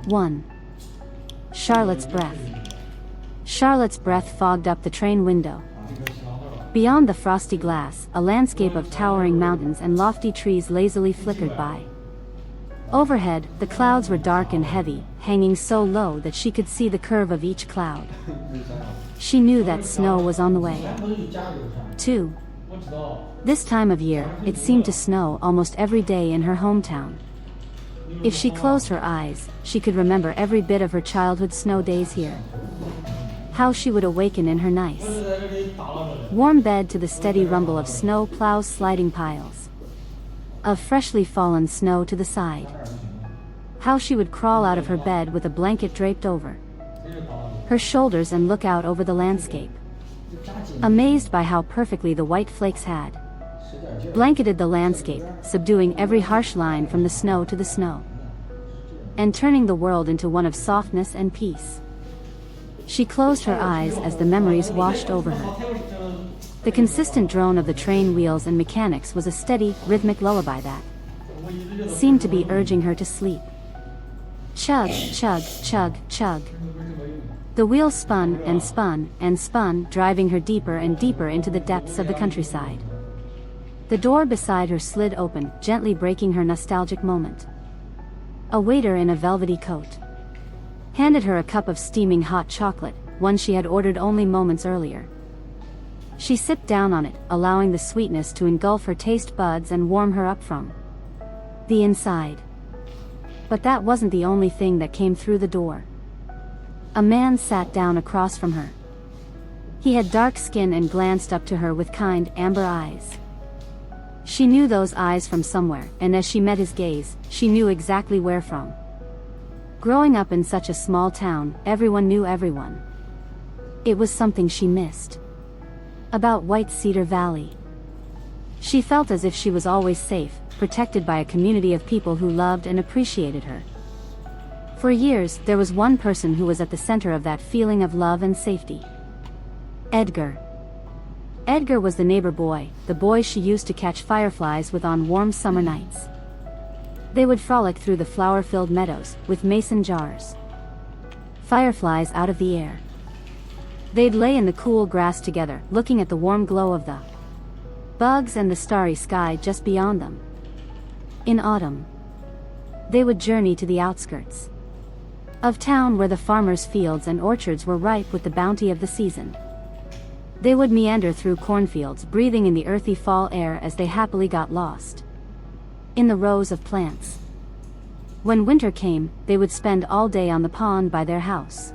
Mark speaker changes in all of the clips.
Speaker 1: 1. Charlotte's breath. Charlotte's breath fogged up the train window. Beyond the frosty glass, a landscape of towering mountains and lofty trees lazily flickered by. Overhead, the clouds were dark and heavy, hanging so low that she could see the curve of each cloud. She knew that snow was on the way. 2. This time of year, it seemed to snow almost every day in her hometown. If she closed her eyes, she could remember every bit of her childhood snow days here. How she would awaken in her nice, warm bed to the steady rumble of snow plows sliding piles of freshly fallen snow to the side. How she would crawl out of her bed with a blanket draped over her shoulders and look out over the landscape, amazed by how perfectly the white flakes had blanketed the landscape, subduing every harsh line from the snow to the snow, and turning the world into one of softness and peace. She closed her eyes as the memories washed over her. The consistent drone of the train wheels and mechanics was a steady, rhythmic lullaby that seemed to be urging her to sleep. Chug, chug, chug, chug. The wheels spun and spun and spun, driving her deeper and deeper into the depths of the countryside. The door beside her slid open, gently breaking her nostalgic moment. A waiter in a velvety coat handed her a cup of steaming hot chocolate, one she had ordered only moments earlier. She sipped down on it, allowing the sweetness to engulf her taste buds and warm her up from the inside. But that wasn't the only thing that came through the door. A man sat down across from her. He had dark skin and glanced up to her with kind, amber eyes. She knew those eyes from somewhere, and as she met his gaze, she knew exactly where from. Growing up in such a small town, everyone knew everyone. It was something she missed about White Cedar Valley. She felt as if she was always safe, protected by a community of people who loved and appreciated her. For years, there was one person who was at the center of that feeling of love and safety. Edgar. Edgar was the neighbor boy, the boy she used to catch fireflies with on warm summer nights. They would frolic through the flower-filled meadows, with mason jars. Fireflies out of the air. They'd lay in the cool grass together, looking at the warm glow of the bugs and the starry sky just beyond them. In autumn, they would journey to the outskirts of town where the farmers' fields and orchards were ripe with the bounty of the season. They would meander through cornfields, breathing in the earthy fall air as they happily got lost in the rows of plants. When winter came, they would spend all day on the pond by their house.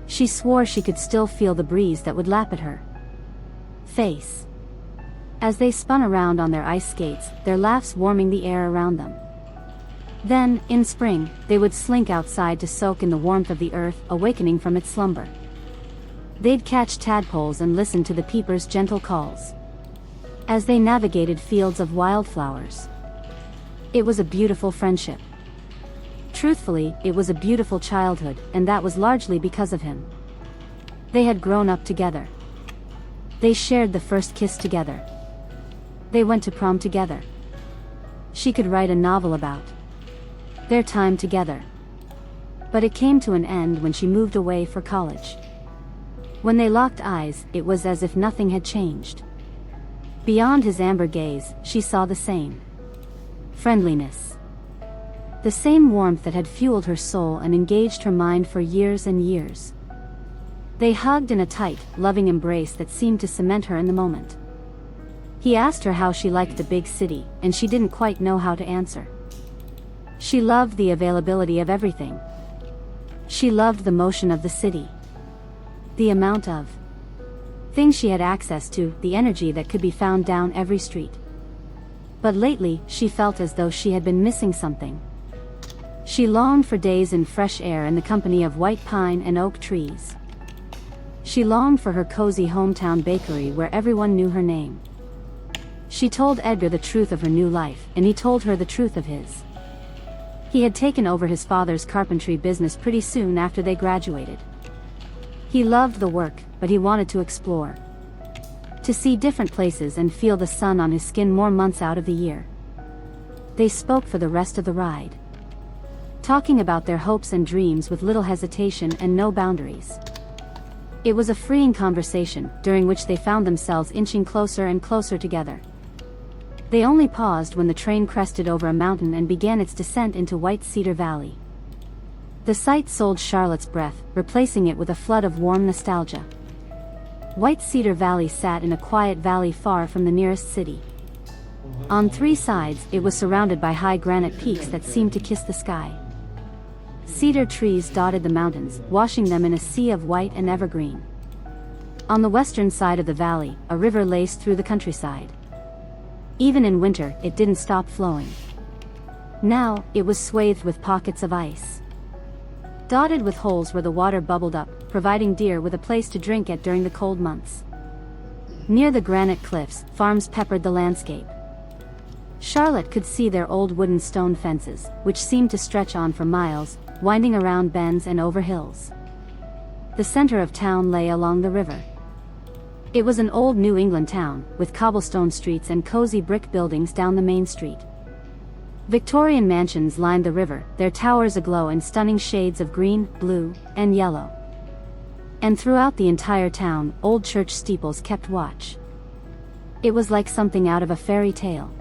Speaker 1: She swore she could still feel the breeze that would lap at her face as they spun around on their ice skates, their laughs warming the air around them. Then, in spring, they would slink outside to soak in the warmth of the earth, awakening from its slumber. They'd catch tadpoles and listen to the peepers' gentle calls as they navigated fields of wildflowers. It was a beautiful friendship. Truthfully, it was a beautiful childhood, and that was largely because of him. They had grown up together. They shared the first kiss together. They went to prom together. She could write a novel about their time together. But it came to an end when she moved away for college. When they locked eyes, it was as if nothing had changed. Beyond his amber gaze, she saw the same friendliness. The same warmth that had fueled her soul and engaged her mind for years and years. They hugged in a tight, loving embrace that seemed to cement her in the moment. He asked her how she liked the big city, and she didn't quite know how to answer. She loved the availability of everything. She loved the motion of the city. The amount of things she had access to, the energy that could be found down every street. But lately, she felt as though she had been missing something. She longed for days in fresh air in the company of white pine and oak trees. She longed for her cozy hometown bakery where everyone knew her name. She told Edgar the truth of her new life, and he told her the truth of his. He had taken over his father's carpentry business pretty soon after they graduated. He loved the work, but he wanted to explore. To see different places and feel the sun on his skin more months out of the year. They spoke for the rest of the ride. talking about their hopes and dreams with little hesitation and no boundaries. It was a freeing conversation, during which they found themselves inching closer and closer together. They only paused when the train crested over a mountain and began its descent into White Cedar Valley. The sight sold Charlotte's breath, replacing it with a flood of warm nostalgia. White Cedar Valley sat in a quiet valley far from the nearest city. On three sides, it was surrounded by high granite peaks that seemed to kiss the sky. Cedar trees dotted the mountains, washing them in a sea of white and evergreen. On the western side of the valley, a river laced through the countryside. Even in winter, it didn't stop flowing. Now, it was swathed with pockets of ice, dotted with holes where the water bubbled up, providing deer with a place to drink at during the cold months. Near the granite cliffs, farms peppered the landscape. Charlotte could see their old wooden stone fences, which seemed to stretch on for miles, winding around bends and over hills. The center of town lay along the river. It was an old New England town, with cobblestone streets and cozy brick buildings down the main street. Victorian mansions lined the river, their towers aglow in stunning shades of green, blue, and yellow. And throughout the entire town, old church steeples kept watch. It was like something out of a fairy tale.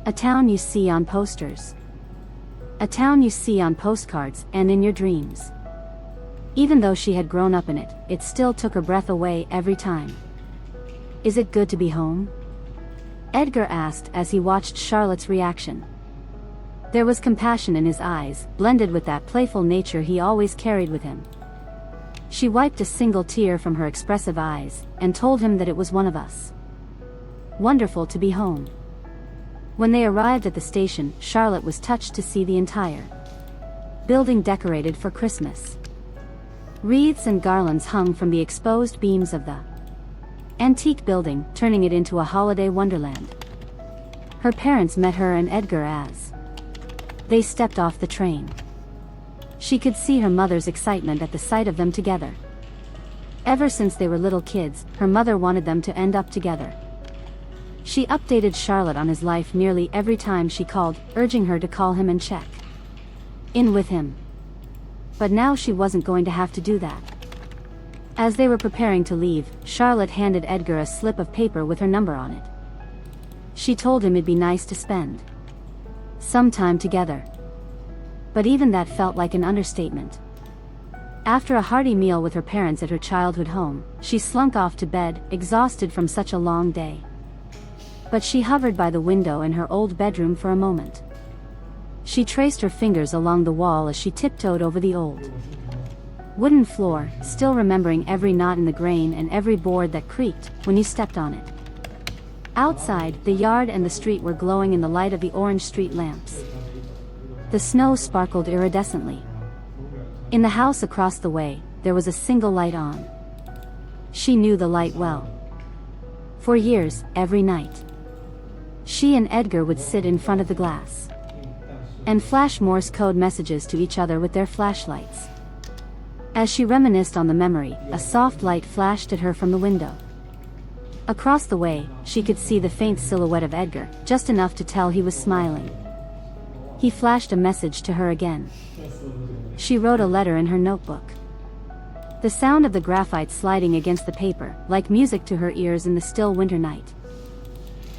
Speaker 1: A town you see on posters. A town you see on postcards and in your dreams. Even though she had grown up in it, it still took her breath away every time. "Is it good to be home?" Edgar asked as he watched Charlotte's reaction. There was compassion in his eyes, blended with that playful nature he always carried with him. She wiped a single tear from her expressive eyes, and told him that it was one of us. Wonderful to be home. When they arrived at the station, Charlotte was touched to see the entire building decorated for Christmas. Wreaths and garlands hung from the exposed beams of the antique building, turning it into a holiday wonderland. Her parents met her and Edgar as they stepped off the train. She could see her mother's excitement at the sight of them together. Ever since they were little kids, her mother wanted them to end up together. She updated Charlotte on his life nearly every time she called, urging her to call him and check in with him. But now she wasn't going to have to do that. As they were preparing to leave, Charlotte handed Edgar a slip of paper with her number on it. She told him it'd be nice to spend some time together. But even that felt like an understatement. After a hearty meal with her parents at her childhood home, she slunk off to bed, exhausted from such a long day. But she hovered by the window in her old bedroom for a moment. She traced her fingers along the wall as she tiptoed over the old wooden floor, still remembering every knot in the grain and every board that creaked when you stepped on it. Outside, the yard and the street were glowing in the light of the orange street lamps. The snow sparkled iridescently. In the house across the way, there was a single light on. She knew the light well. For years, every night, she and Edgar would sit in front of the glass and flash Morse code messages to each other with their flashlights. As she reminisced on the memory, a soft light flashed at her from the window. Across the way, she could see the faint silhouette of Edgar, just enough to tell he was smiling. He flashed a message to her again. She wrote a letter in her notebook. The sound of the graphite sliding against the paper, like music to her ears in the still winter night.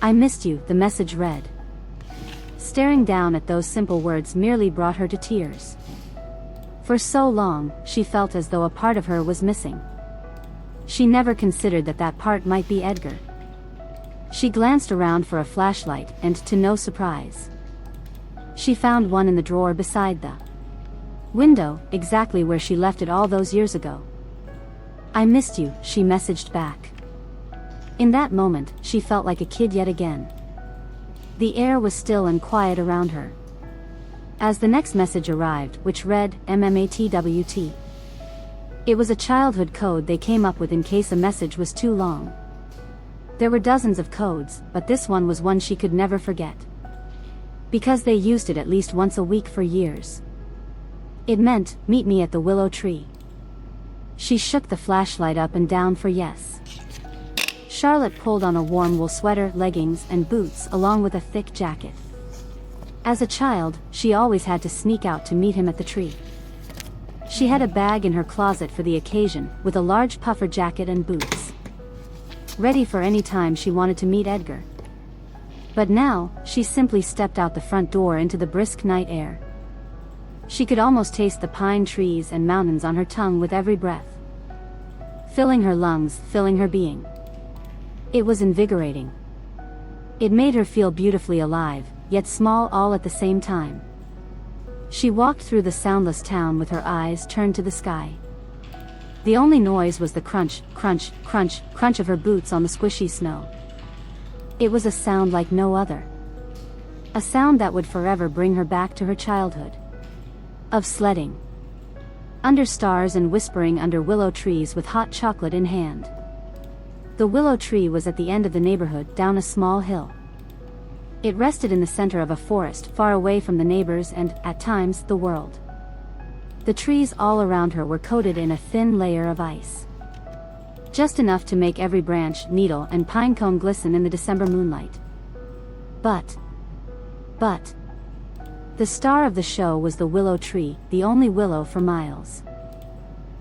Speaker 1: "I missed you," the message read. Staring down at those simple words merely brought her to tears. For so long, she felt as though a part of her was missing. She never considered that that part might be Edgar. She glanced around for a flashlight, and to no surprise, she found one in the drawer beside the window, exactly where she left it all those years ago. "I missed you," she messaged back. In that moment, she felt like a kid yet again. The air was still and quiet around her. As the next message arrived, which read, MMATWT. It was a childhood code they came up with in case a message was too long. There were dozens of codes, but this one was one she could never forget. Because they used it at least once a week for years. It meant, "Meet me at the willow tree." She shook the flashlight up and down for yes. Charlotte pulled on a warm wool sweater, leggings, and boots along with a thick jacket. As a child, she always had to sneak out to meet him at the tree. She had a bag in her closet for the occasion, with a large puffer jacket and boots. Ready for any time she wanted to meet Edgar. But now, she simply stepped out the front door into the brisk night air. She could almost taste the pine trees and mountains on her tongue with every breath, filling her lungs, filling her being. It was invigorating. It made her feel beautifully alive, yet small all at the same time. She walked through the soundless town with her eyes turned to the sky. The only noise was the crunch, crunch, crunch, crunch of her boots on the squishy snow. It was a sound like no other. A sound that would forever bring her back to her childhood. Of sledding. Under stars and whispering under willow trees with hot chocolate in hand. The willow tree was at the end of the neighborhood, down a small hill. It rested in the center of a forest, far away from the neighbors and, at times, the world. The trees all around her were coated in a thin layer of ice. Just enough to make every branch, needle, and pine cone glisten in the December moonlight. But, the star of the show was the willow tree, the only willow for miles.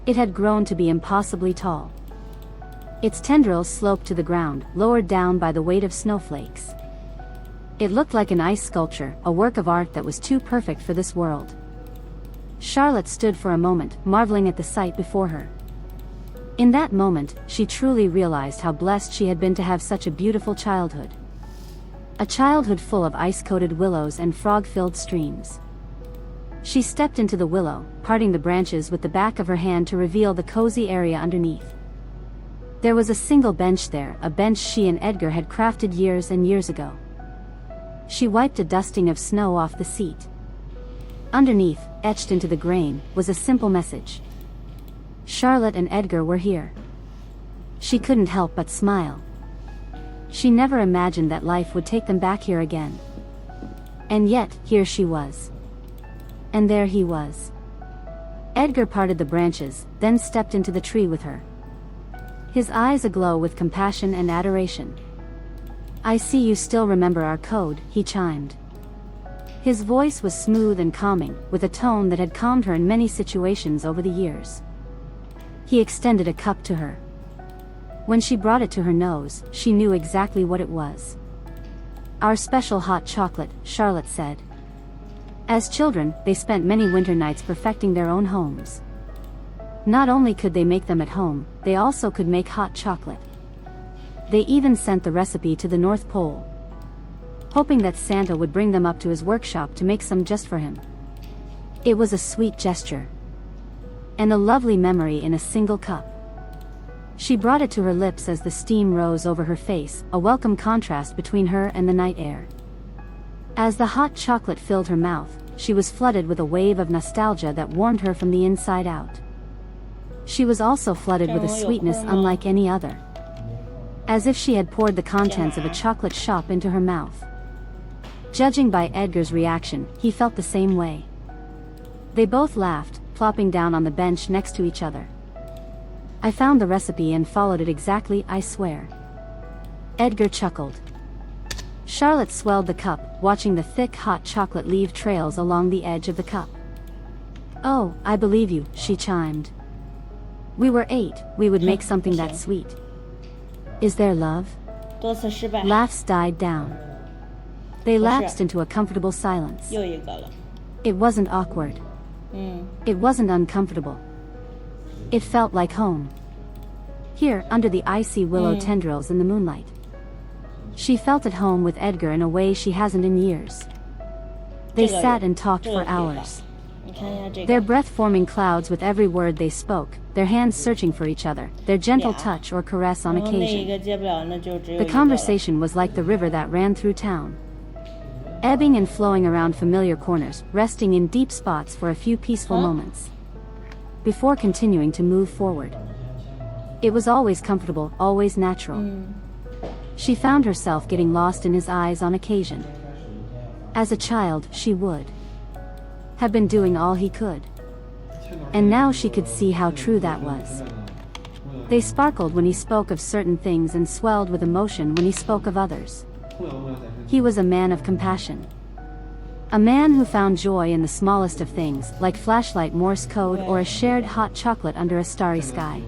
Speaker 1: It had grown to be impossibly tall. Its tendrils sloped to the ground, lowered down by the weight of snowflakes. It looked like an ice sculpture, a work of art that was too perfect for this world. Charlotte stood for a moment, marveling at the sight before her. In that moment, she truly realized how blessed she had been to have such a beautiful childhood. A childhood full of ice-coated willows and frog-filled streams. She stepped into the willow, parting the branches with the back of her hand to reveal the cozy area underneath. There was a single bench there, a bench she and Edgar had crafted years and years ago. She wiped a dusting of snow off the seat. Underneath, etched into the grain, was a simple message. Charlotte and Edgar were here. She couldn't help but smile. She never imagined that life would take them back here again. And yet, here she was. And there he was. Edgar parted the branches, then stepped into the tree with her. His eyes aglow with compassion and adoration. "I see you still remember our code," he chimed. His voice was smooth and calming, with a tone that had calmed her in many situations over the years. He extended a cup to her. When she brought it to her nose, she knew exactly what it was. "Our special hot chocolate," Charlotte said. As children, they spent many winter nights perfecting their own homes. Not only could they make them at home, they also could make hot chocolate. They even sent the recipe to the North Pole, hoping that Santa would bring them up to his workshop to make some just for him. It was a sweet gesture. And a lovely memory in a single cup. She brought it to her lips as the steam rose over her face, a welcome contrast between her and the night air. As the hot chocolate filled her mouth, she was flooded with a wave of nostalgia that warmed her from the inside out. She was also flooded with a sweetness unlike any other. As if she had poured the contents of a chocolate shop into her mouth. Judging by Edgar's reaction, he felt the same way. They both laughed, plopping down on the bench next to each other. "I found the recipe and followed it exactly, I swear." Edgar chuckled. Charlotte swelled the cup, watching the thick hot chocolate leave trails along the edge of the cup. "Oh, I believe you," she chimed. "We were 8, we would make something that sweet." "Is there love?" Laughs died down. They lapsed into a comfortable silence. It wasn't awkward. It wasn't uncomfortable. It felt like home. Here, under the icy willow tendrils in the moonlight. She felt at home with Edgar in a way she hasn't in years. They sat and talked for hours. Their breath forming clouds with every word they spoke, their hands searching for each other, their gentle touch or caress on occasion. The conversation was like the river that ran through town. Ebbing and flowing around familiar corners, resting in deep spots for a few peaceful moments. Before continuing to move forward. It was always comfortable, always natural. She found herself getting lost in his eyes on occasion. As a child, she would have been doing all he could. And now she could see how true that was. They sparkled when he spoke of certain things and swelled with emotion when he spoke of others. He was a man of compassion. A man who found joy in the smallest of things, like flashlight Morse code or a shared hot chocolate under a starry sky.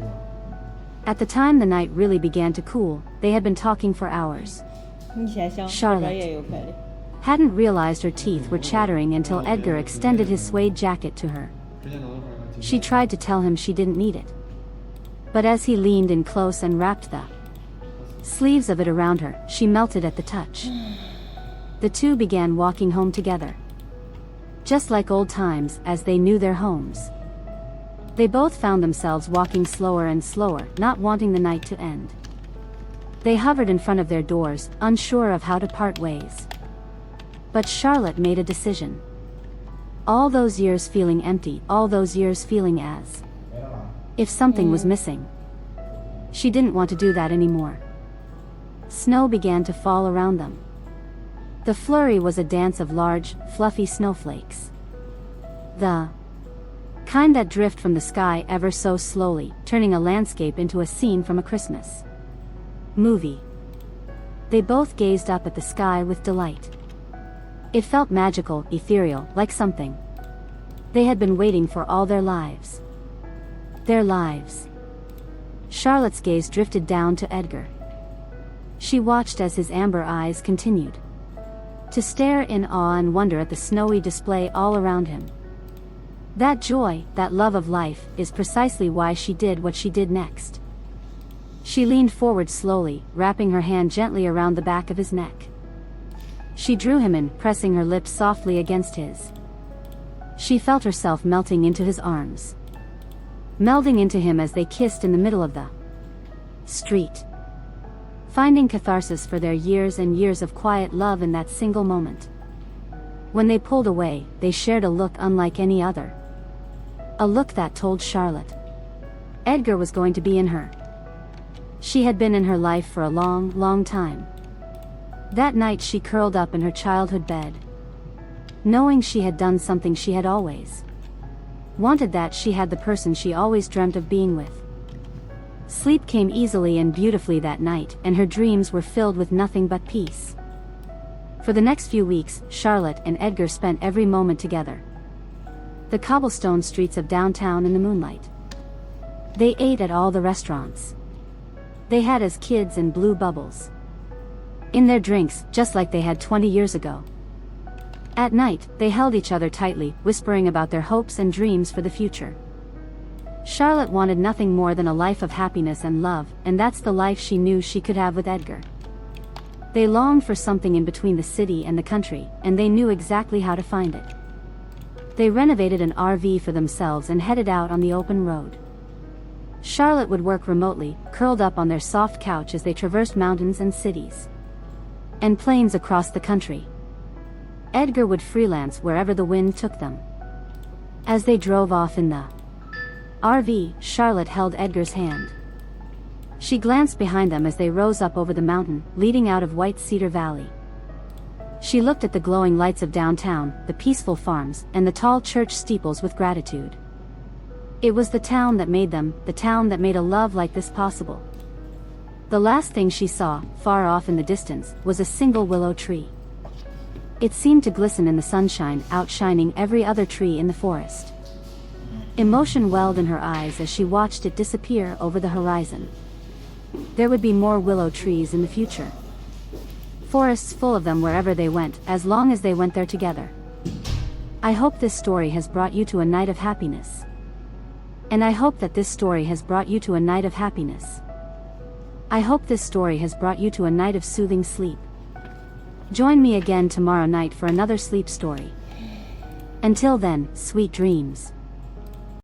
Speaker 1: At the time the night really began to cool, they had been talking for hours. Charlotte hadn't realized her teeth were chattering until Edgar extended his suede jacket to her. She tried to tell him she didn't need it. But as he leaned in close and wrapped the sleeves of it around her, she melted at the touch. The two began walking home together. Just like old times, as they knew their homes. They both found themselves walking slower and slower, not wanting the night to end. They hovered in front of their doors, unsure of how to part ways. But Charlotte made a decision. All those years feeling empty, all those years feeling as if something was missing. She didn't want to do that anymore. Snow began to fall around them. The flurry was a dance of large, fluffy snowflakes. The kind that drift from the sky ever so slowly, turning a landscape into a scene from a Christmas movie. They both gazed up at the sky with delight. It felt magical, ethereal, like something they had been waiting for all their lives. Their lives. Charlotte's gaze drifted down to Edgar. She watched as his amber eyes continued to stare in awe and wonder at the snowy display all around him. That joy, that love of life, is precisely why she did what she did next. She leaned forward slowly, wrapping her hand gently around the back of his neck. She drew him in, pressing her lips softly against his. She felt herself melting into his arms. Melding into him as they kissed in the middle of the street. Finding catharsis for their years and years of quiet love in that single moment. When they pulled away, they shared a look unlike any other. A look that told Charlotte Edgar was going to be in her. She had been in her life for a long, long time. That night she curled up in her childhood bed, knowing she had done something she had always wanted, that she had the person she always dreamt of being with. Sleep came easily and beautifully that night, and her dreams were filled with nothing but peace. For the next few weeks, Charlotte and Edgar spent every moment together. The cobblestone streets of downtown in the moonlight. They ate at all the restaurants they had as kids and blew bubbles in their drinks, just like they had 20 years ago. At night, they held each other tightly, whispering about their hopes and dreams for the future. Charlotte wanted nothing more than a life of happiness and love, and that's the life she knew she could have with Edgar. They longed for something in between the city and the country, and they knew exactly how to find it. They renovated an RV for themselves and headed out on the open road. Charlotte would work remotely, curled up on their soft couch as they traversed mountains and cities and plains across the country. Edgar would freelance wherever the wind took them. As they drove off in the RV, Charlotte held Edgar's hand. She glanced behind them as they rose up over the mountain, leading out of White Cedar Valley. She looked at the glowing lights of downtown, the peaceful farms, and the tall church steeples with gratitude. It was the town that made them, the town that made a love like this possible. The last thing she saw, far off in the distance, was a single willow tree. It seemed to glisten in the sunshine, outshining every other tree in the forest. Emotion welled in her eyes as she watched it disappear over the horizon. There would be more willow trees in the future. Forests full of them wherever they went, as long as they went there together. I hope this story has brought you to a night of happiness. And I hope that this story has brought you to a night of happiness. I hope this story has brought you to a night of soothing sleep. Join me again tomorrow night for another sleep story. Until then, sweet dreams.